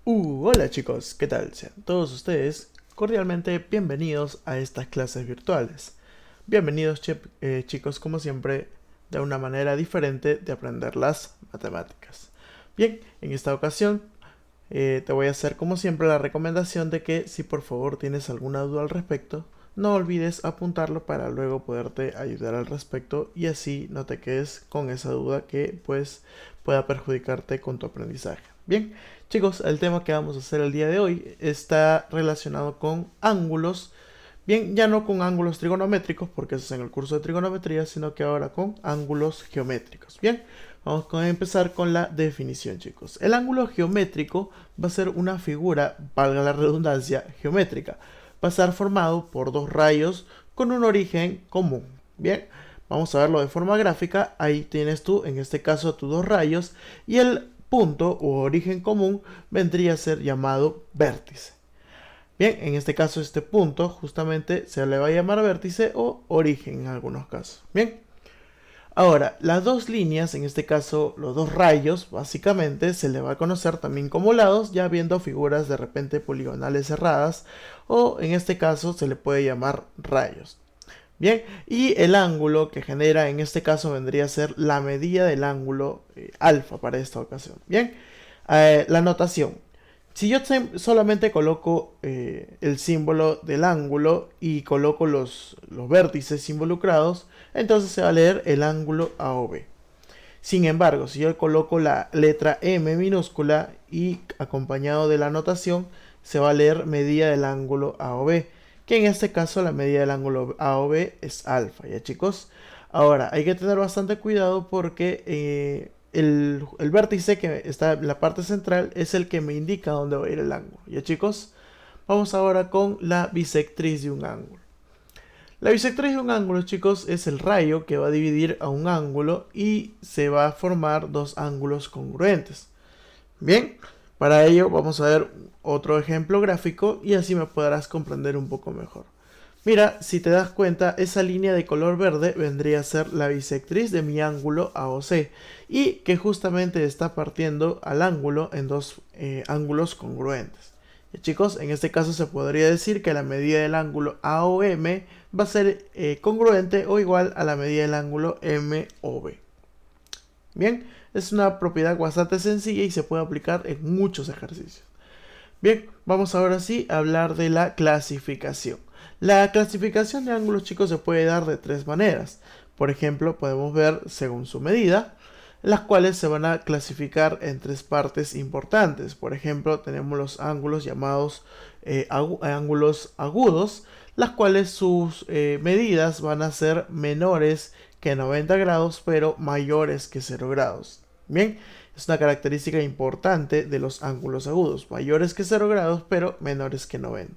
Hola chicos, ¿qué tal? Sean todos ustedes cordialmente bienvenidos a estas clases virtuales. Bienvenidos chicos, como siempre, de una manera diferente de aprender las matemáticas. Bien, en esta ocasión te voy a hacer como siempre la recomendación de que si por favor tienes alguna duda al respecto, no olvides apuntarlo para luego poderte ayudar al respecto y así no te quedes con esa duda que pues pueda perjudicarte con tu aprendizaje. Bien, chicos, el tema que vamos a hacer el día de hoy está relacionado con ángulos. Bien, ya no con ángulos trigonométricos, porque eso es en el curso de trigonometría, sino que ahora con ángulos geométricos. Bien, vamos a empezar con la definición, chicos. El ángulo geométrico va a ser una figura, valga la redundancia, geométrica. Va a estar formado por dos rayos con un origen común. Bien, vamos a verlo de forma gráfica. Ahí tienes tú, en este caso, tus dos rayos y el punto o origen común vendría a ser llamado vértice. Bien, en este caso este punto justamente se le va a llamar vértice o origen en algunos casos. Bien, ahora las dos líneas, en este caso los dos rayos, básicamente se le va a conocer también como lados, ya viendo figuras de repente poligonales cerradas o en este caso se le puede llamar rayos. Bien, y el ángulo que genera en este caso vendría a ser la medida del ángulo alfa para esta ocasión. Bien, la notación. Si yo solamente coloco el símbolo del ángulo y coloco los vértices involucrados, entonces se va a leer el ángulo AOB. Sin embargo, si yo coloco la letra M minúscula y acompañado de la notación, se va a leer medida del ángulo AOB, que en este caso la medida del ángulo AOB es alfa, ¿ya chicos? Ahora, hay que tener bastante cuidado porque el vértice que está en la parte central es el que me indica dónde va a ir el ángulo, ¿ya chicos? Vamos ahora con la bisectriz de un ángulo. La bisectriz de un ángulo, chicos, es el rayo que va a dividir a un ángulo y se va a formar dos ángulos congruentes. Bien, para ello vamos a ver otro ejemplo gráfico y así me podrás comprender un poco mejor. Mira, si te das cuenta, esa línea de color verde vendría a ser la bisectriz de mi ángulo AOC y que justamente está partiendo al ángulo en dos ángulos congruentes. Y chicos, en este caso se podría decir que la medida del ángulo AOM va a ser congruente o igual a la medida del ángulo MOB. Bien, es una propiedad bastante sencilla y se puede aplicar en muchos ejercicios. Bien, vamos ahora sí a hablar de la clasificación. La clasificación de ángulos, chicos, se puede dar de tres maneras. Por ejemplo, podemos ver según su medida, las cuales se van a clasificar en tres partes importantes. Por ejemplo, tenemos los ángulos llamados ángulos agudos, las cuales sus medidas van a ser menores que 90 grados, pero mayores que 0 grados. Bien, es una característica importante de los ángulos agudos, mayores que 0 grados, pero menores que 90.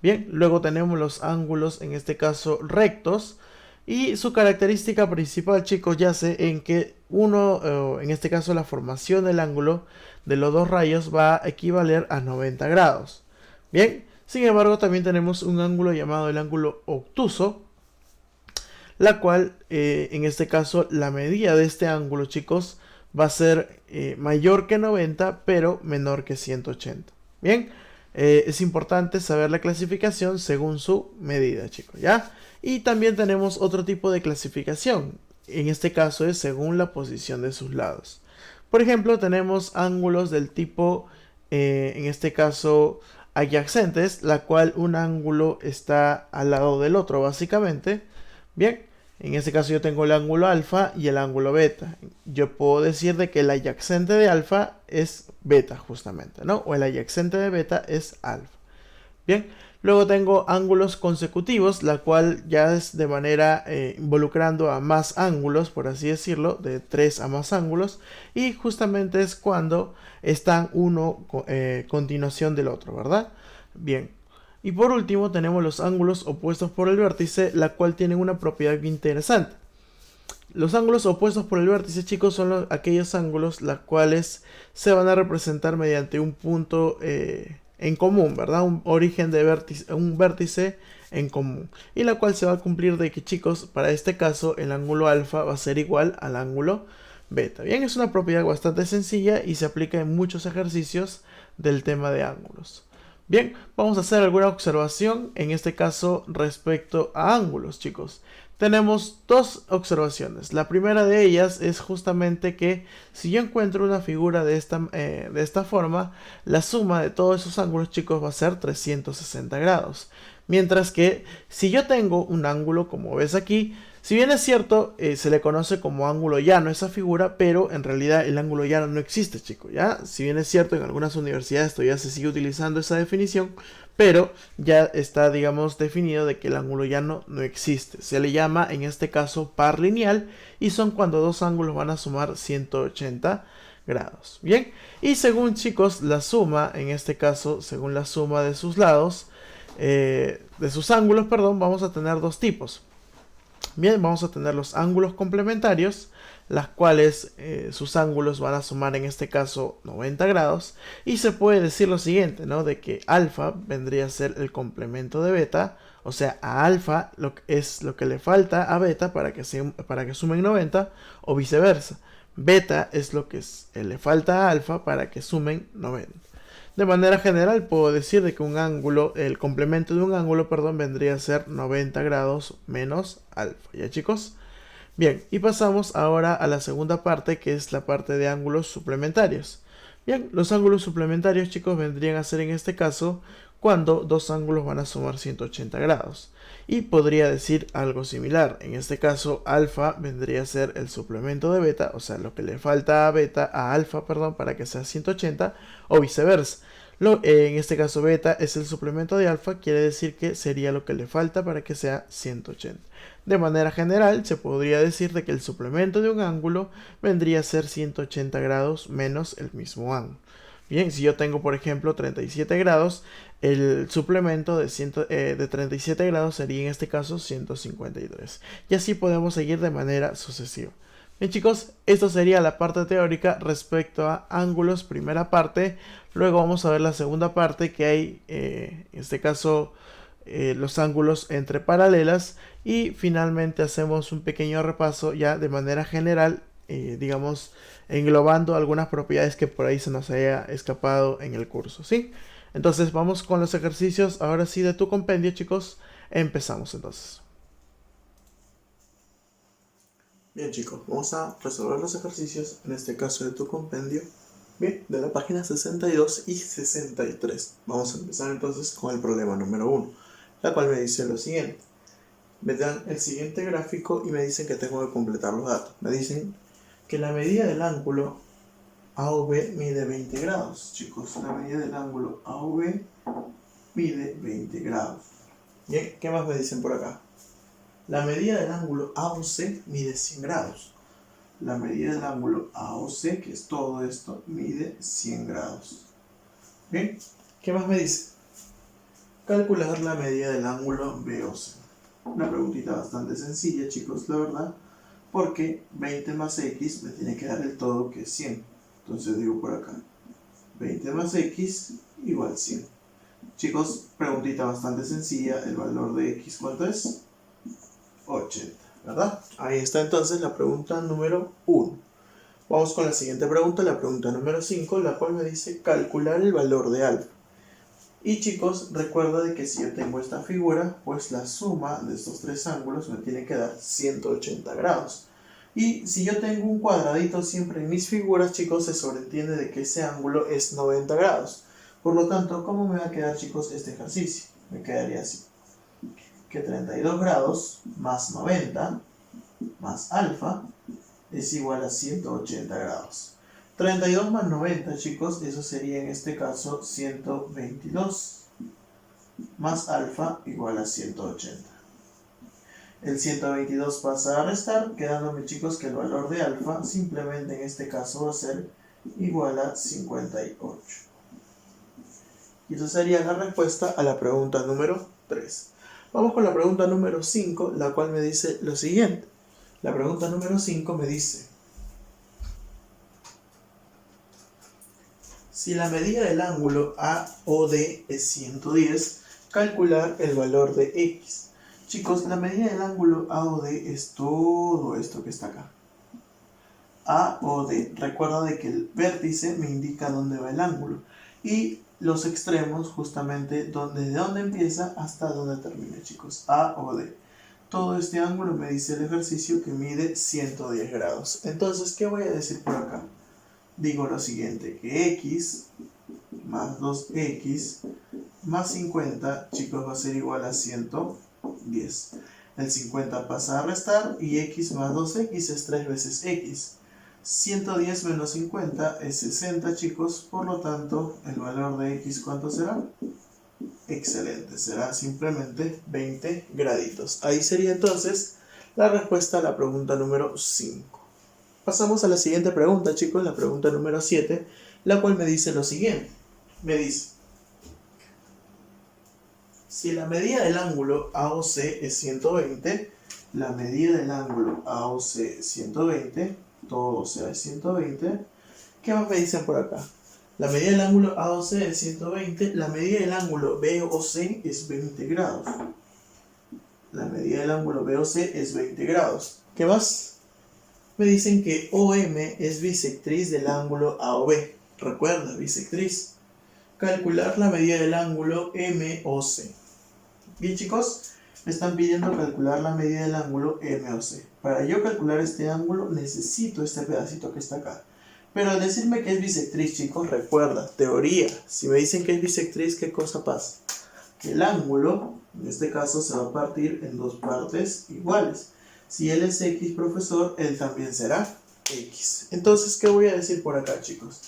Bien, luego tenemos los ángulos, en este caso rectos, y su característica principal, chicos, yace en que en este caso la formación del ángulo de los dos rayos va a equivaler a 90 grados. Bien, sin embargo también tenemos un ángulo llamado el ángulo obtuso, la cual en este caso la medida de este ángulo, chicos, va a ser mayor que 90 pero menor que 180. Bien, es importante saber la clasificación según su medida, chicos, ¿ya? Y también tenemos otro tipo de clasificación. En este caso es según la posición de sus lados. Por ejemplo, tenemos ángulos del tipo, en este caso, adyacentes, la cual un ángulo está al lado del otro, básicamente. Bien, en este caso yo tengo el ángulo alfa y el ángulo beta. Yo puedo decir de que el adyacente de alfa es beta, justamente, ¿no? O el adyacente de beta es alfa. Bien, luego tengo ángulos consecutivos, la cual ya es de manera involucrando a más ángulos, por así decirlo, de 3 a más ángulos, y justamente es cuando están uno continuación del otro, ¿verdad? Bien, y por último tenemos los ángulos opuestos por el vértice, la cual tienen una propiedad interesante. Los ángulos opuestos por el vértice, chicos, son aquellos ángulos los cuales se van a representar mediante un punto en común, ¿verdad? Un origen de vértice, un vértice en común. Y la cual se va a cumplir de que, chicos, para este caso el ángulo alfa va a ser igual al ángulo beta. Bien, es una propiedad bastante sencilla y se aplica en muchos ejercicios del tema de ángulos. Bien, vamos a hacer alguna observación, en este caso respecto a ángulos, chicos. Tenemos dos observaciones. La primera de ellas es justamente que si yo encuentro una figura de esta forma, la suma de todos esos ángulos, chicos, va a ser 360 grados. Mientras que si yo tengo un ángulo, como ves aquí, si bien es cierto, se le conoce como ángulo llano esa figura, pero en realidad el ángulo llano no existe, chicos, ¿ya? Si bien es cierto, en algunas universidades todavía se sigue utilizando esa definición, pero ya está, digamos, definido de que el ángulo llano no existe. Se le llama, en este caso, par lineal, y son cuando dos ángulos van a sumar 180 grados. Bien, y según, chicos, la suma, en este caso, según la suma de sus lados, de sus ángulos, perdón, vamos a tener dos tipos. Bien, vamos a tener los ángulos complementarios, las cuales sus ángulos van a sumar en este caso 90 grados. Y se puede decir lo siguiente, ¿no? De que alfa vendría a ser el complemento de beta. O sea, a alfa es lo que le falta a beta para que sumen 90 o viceversa. Beta es lo que le falta a alfa para que sumen 90. De manera general puedo decir de que un ángulo, el complemento de un ángulo, perdón, vendría a ser 90 grados menos alfa. ¿Ya, chicos? Bien, y pasamos ahora a la segunda parte, que es la parte de ángulos suplementarios. Bien, los ángulos suplementarios, chicos, vendrían a ser en este caso cuando dos ángulos van a sumar 180 grados. Y podría decir algo similar. En este caso, alfa vendría a ser el suplemento de beta, o sea, lo que le falta a alfa, perdón, para que sea 180, o viceversa. En este caso, beta es el suplemento de alfa, quiere decir que sería lo que le falta para que sea 180. De manera general, se podría decir de que el suplemento de un ángulo vendría a ser 180 grados menos el mismo ángulo. Bien, si yo tengo, por ejemplo, 37 grados, el suplemento de 37 grados sería en este caso 153. Y así podemos seguir de manera sucesiva. Bien, chicos, esto sería la parte teórica respecto a ángulos, primera parte. Luego vamos a ver la segunda parte, que hay, en este caso, los ángulos entre paralelas. Y finalmente hacemos un pequeño repaso ya de manera general, digamos, englobando algunas propiedades que por ahí se nos haya escapado en el curso, ¿sí? Entonces vamos con los ejercicios, ahora sí, de tu compendio, chicos. Empezamos entonces. Bien, chicos, vamos a resolver los ejercicios, en este caso de tu compendio. Bien, de la página 62 y 63. Vamos a empezar entonces con el problema número 1, la cual me dice lo siguiente. Me dan el siguiente gráfico y me dicen que tengo que completar los datos. Me dicen que la medida del ángulo AOB mide 20 grados. Chicos, la medida del ángulo AOB mide 20 grados. Bien, ¿qué más me dicen por acá? La medida del ángulo AOC mide 100 grados. La medida del ángulo AOC, que es todo esto, mide 100 grados. Bien, ¿qué más me dice? Calcular la medida del ángulo BOC. Una preguntita bastante sencilla, chicos, la verdad, porque 20 más x me tiene que dar el todo, que es 100. Entonces digo por acá, 20 más x igual 100. Chicos, preguntita bastante sencilla, el valor de x, ¿cuánto es? 80, ¿verdad? Ahí está entonces la pregunta número 1. Vamos con la siguiente pregunta, la pregunta número 5, la cual me dice calcular el valor de alfa. Y chicos, recuerda de que si yo tengo esta figura, pues la suma de estos tres ángulos me tiene que dar 180 grados. Y si yo tengo un cuadradito siempre en mis figuras, chicos, se sobreentiende de que ese ángulo es 90 grados. Por lo tanto, ¿cómo me va a quedar, chicos, este ejercicio? Me quedaría así. Que 32 grados más 90 más alfa es igual a 180 grados. 32 más 90, chicos, eso sería en este caso 122 más alfa igual a 180. El 122 pasa a restar, quedándome, chicos, que el valor de alfa simplemente en este caso va a ser igual a 58. Y esa sería la respuesta a la pregunta número 3. Vamos con la pregunta número 5, la cual me dice lo siguiente. La pregunta número 5 me dice: si la medida del ángulo AOD es 110, calcular el valor de x. Chicos, la medida del ángulo AOD es todo esto que está acá. A o D. Recuerda de que el vértice me indica dónde va el ángulo y los extremos justamente desde dónde empieza hasta dónde termina, chicos. A o D. Todo este ángulo me dice el ejercicio que mide 110 grados. Entonces, ¿qué voy a decir por acá? Digo lo siguiente, que x más 2x más 50, chicos, va a ser igual a 110. El 50 pasa a restar y x más 2x es 3 veces x. 110 menos 50 es 60, chicos, por lo tanto, el valor de x, ¿cuánto será? Excelente, será simplemente 20 graditos. Ahí sería entonces la respuesta a la pregunta número 5. Pasamos a la siguiente pregunta, chicos, la pregunta número 7, la cual me dice lo siguiente. Me dice, si la medida del ángulo AOC es 120, la medida del ángulo AOC es 120, todo sea 120, ¿qué más me dicen por acá? La medida del ángulo AOC es 120, la medida del ángulo BOC es 20 grados. La medida del ángulo BOC es 20 grados. ¿Qué más? Me dicen que OM es bisectriz del ángulo AOB. Recuerda, bisectriz. Calcular la medida del ángulo MOC. Bien, chicos, me están pidiendo calcular la medida del ángulo MOC. Para yo calcular este ángulo necesito este pedacito que está acá. Pero al decirme que es bisectriz, chicos, recuerda, teoría. Si me dicen que es bisectriz, ¿qué cosa pasa? Que el ángulo, en este caso, se va a partir en dos partes iguales. Si él es X, profesor, él también será X. Entonces, ¿qué voy a decir por acá, chicos?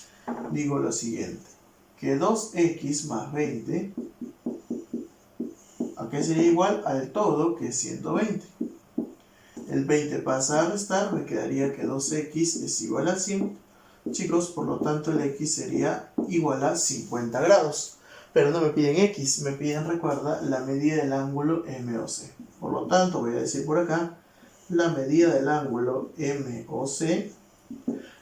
Digo lo siguiente, que 2X más 20, ¿a qué sería igual? Al todo, que es 120. El 20 pasa a restar, me quedaría que 2X es igual a 100. Chicos, por lo tanto, el X sería igual a 50 grados. Pero no me piden X, me piden, recuerda, la medida del ángulo MOC. Por lo tanto, voy a decir por acá, la medida del ángulo MOC,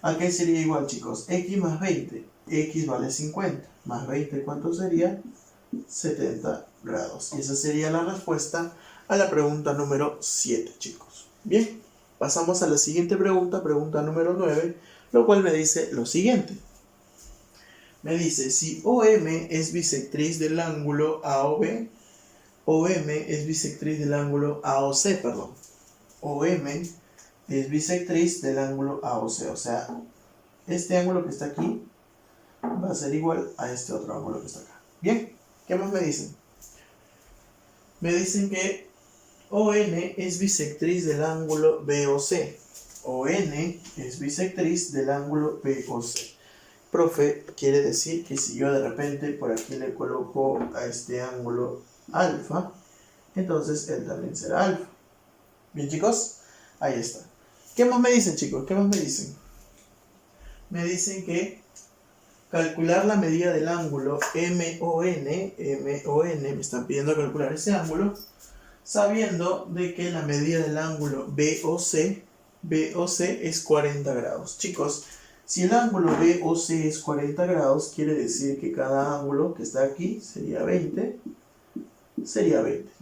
¿a qué sería igual, chicos? X más 20, X vale 50, más 20, ¿cuánto sería? 70 grados. Y esa sería la respuesta a la pregunta número 7, chicos. Bien, pasamos a la siguiente pregunta, pregunta número 9, lo cual me dice lo siguiente. Me dice, si OM es bisectriz del ángulo AOB, OM es bisectriz del ángulo AOC, perdón. OM es bisectriz del ángulo AOC, o sea, este ángulo que está aquí va a ser igual a este otro ángulo que está acá. Bien, ¿qué más me dicen? Me dicen que ON es bisectriz del ángulo BOC. ON es bisectriz del ángulo BOC. Profe, quiere decir que si yo de repente por aquí le coloco a este ángulo alfa, entonces él también será alfa. Bien, chicos, ahí está. ¿Qué más me dicen, chicos? ¿Qué más me dicen? Me dicen que calcular la medida del ángulo MON, me están pidiendo calcular ese ángulo, sabiendo de que la medida del ángulo BOC es 40 grados. Chicos, si el ángulo BOC es 40 grados, quiere decir que cada ángulo que está aquí sería 20,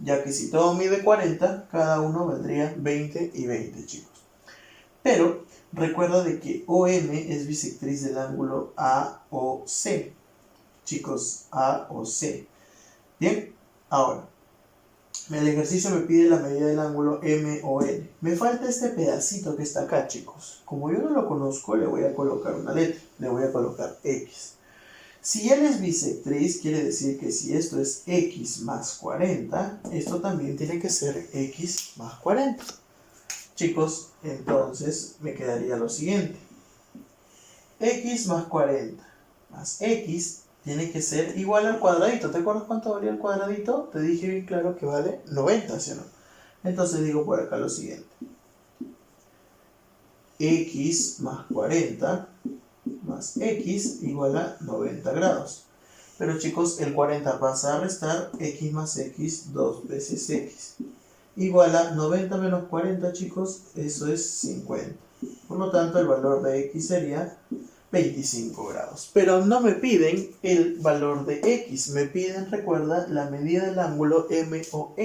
ya que si todo mide 40, cada uno valdría 20 y 20, chicos. Pero recuerda de que OM es bisectriz del ángulo AOC. Chicos, AOC. Bien, ahora, el ejercicio me pide la medida del ángulo MON. Me falta este pedacito que está acá, chicos. Como yo no lo conozco, le voy a colocar una letra. Le voy a colocar X. Si él es bisectriz, quiere decir que si esto es X más 40, esto también tiene que ser X más 40. Chicos, entonces me quedaría lo siguiente. X más 40 más X tiene que ser igual al cuadradito. ¿Te acuerdas cuánto valía el cuadradito? Te dije bien claro que vale 90, ¿sí o no? Entonces digo por acá lo siguiente. X más 40 más X igual a 90 grados. Pero chicos, el 40 pasa a restar, X más X, 2 veces X. Igual a 90 menos 40, chicos, eso es 50. Por lo tanto, el valor de X sería 25 grados. Pero no me piden el valor de X, me piden, recuerda, la medida del ángulo MON.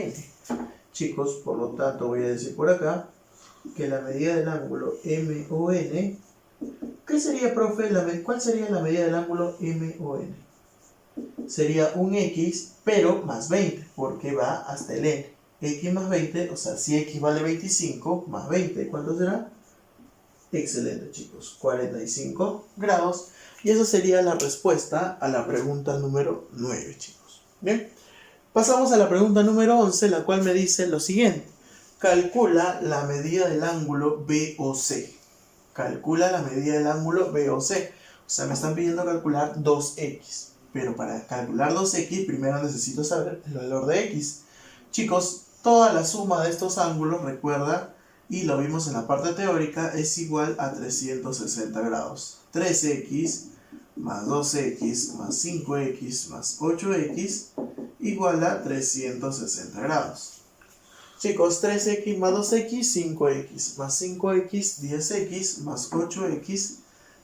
Chicos, por lo tanto, voy a decir por acá que la medida del ángulo MON ¿Qué sería, profe? ¿Cuál sería la medida del ángulo MON? Sería un X, pero más 20, porque va hasta el N. X más 20, o sea, si X vale 25, más 20, ¿cuánto será? Excelente, chicos, 45 grados. Y esa sería la respuesta a la pregunta número 9, chicos. Bien, pasamos a la pregunta número 11, la cual me dice lo siguiente. Calcula la medida del ángulo BOC. Calcula la medida del ángulo BOC. O sea, me están pidiendo calcular 2x. Pero para calcular 2x, primero necesito saber el valor de x. Chicos, toda la suma de estos ángulos, recuerda, y lo vimos en la parte teórica, es igual a 360 grados. 3x más 2x más 5x más 8x igual a 360 grados. Chicos, 3x más 2x, 5x, más 5x, 10x, más 8x,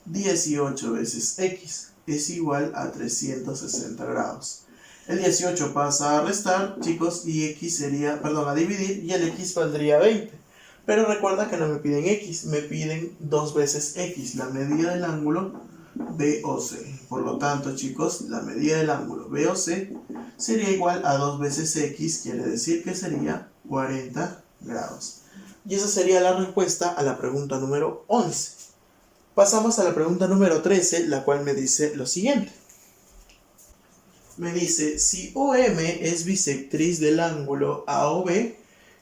18 veces x, es igual a 360 grados. El 18 pasa a restar, chicos, y x sería, perdón, a dividir, y el x valdría 20. Pero recuerda que no me piden x, me piden 2 veces x, la medida del ángulo BOC. Por lo tanto, chicos, la medida del ángulo BOC sería igual a 2 veces x, quiere decir que sería 40 grados. Y esa sería la respuesta a la pregunta número 11. Pasamos a la pregunta número 13, la cual me dice lo siguiente. Me dice, si OM es bisectriz del ángulo AOB,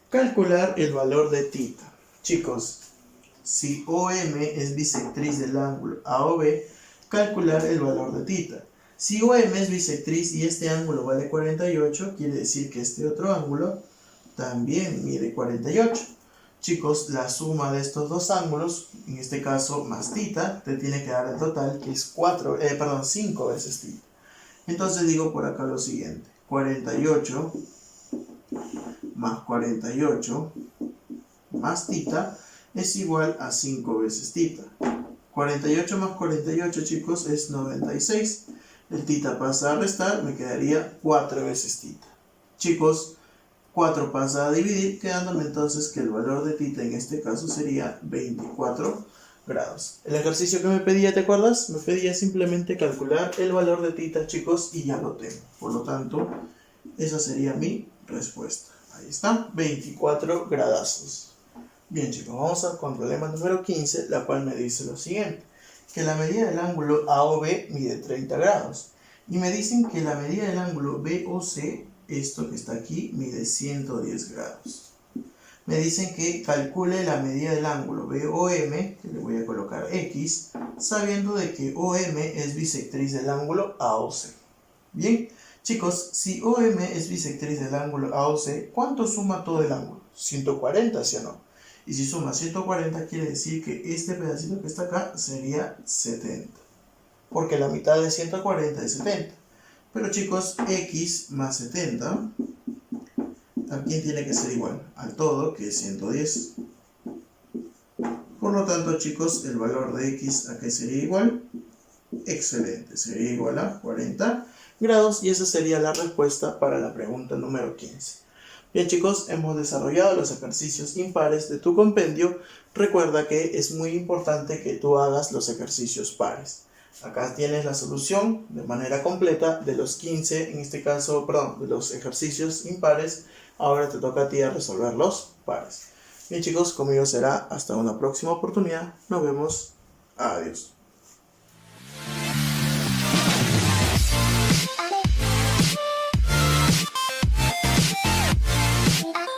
calcular el valor de θ. Chicos, si OM es bisectriz del ángulo AOB, calcular el valor de θ. Si OM es bisectriz y este ángulo vale 48, quiere decir que este otro ángulo también mide 48. Chicos, la suma de estos dos ángulos, en este caso más θ, te tiene que dar el total, que es 5 veces θ. Entonces digo por acá lo siguiente, 48 más 48 más θ es igual a 5 veces θ. 48 más 48, chicos, es 96. El θ pasa a restar, me quedaría 4 veces θ. Chicos, 4 pasa a dividir, quedándome entonces que el valor de θ en este caso sería 24 grados. El ejercicio que me pedía, ¿te acuerdas? Me pedía simplemente calcular el valor de θ, chicos, y ya lo tengo. Por lo tanto, esa sería mi respuesta. Ahí está, 24 gradazos. Bien, chicos, vamos con el problema número 15, la cual me dice lo siguiente. Que la medida del ángulo AOB mide 30 grados. Y me dicen que la medida del ángulo BOC, esto que está aquí, mide 110 grados. Me dicen que calcule la medida del ángulo BOM, que le voy a colocar X, sabiendo de que OM es bisectriz del ángulo AOC. Bien, chicos, si OM es bisectriz del ángulo AOC, ¿cuánto suma todo el ángulo? 140, ¿sí o no? Y si suma 140, quiere decir que este pedacito que está acá sería 70. Porque la mitad de 140 es 70. Pero chicos, X más 70 también tiene que ser igual al todo, que es 110. Por lo tanto, chicos, el valor de X ¿a qué sería igual? Excelente, sería igual a 40 grados y esa sería la respuesta para la pregunta número 15. Bien, chicos, hemos desarrollado los ejercicios impares de tu compendio. Recuerda que es muy importante que tú hagas los ejercicios pares. Acá tienes la solución de manera completa de los 15, en este caso, perdón, de los ejercicios impares. Ahora te toca a ti a resolver los pares. Bien, chicos, conmigo será hasta una próxima oportunidad. Nos vemos. Adiós.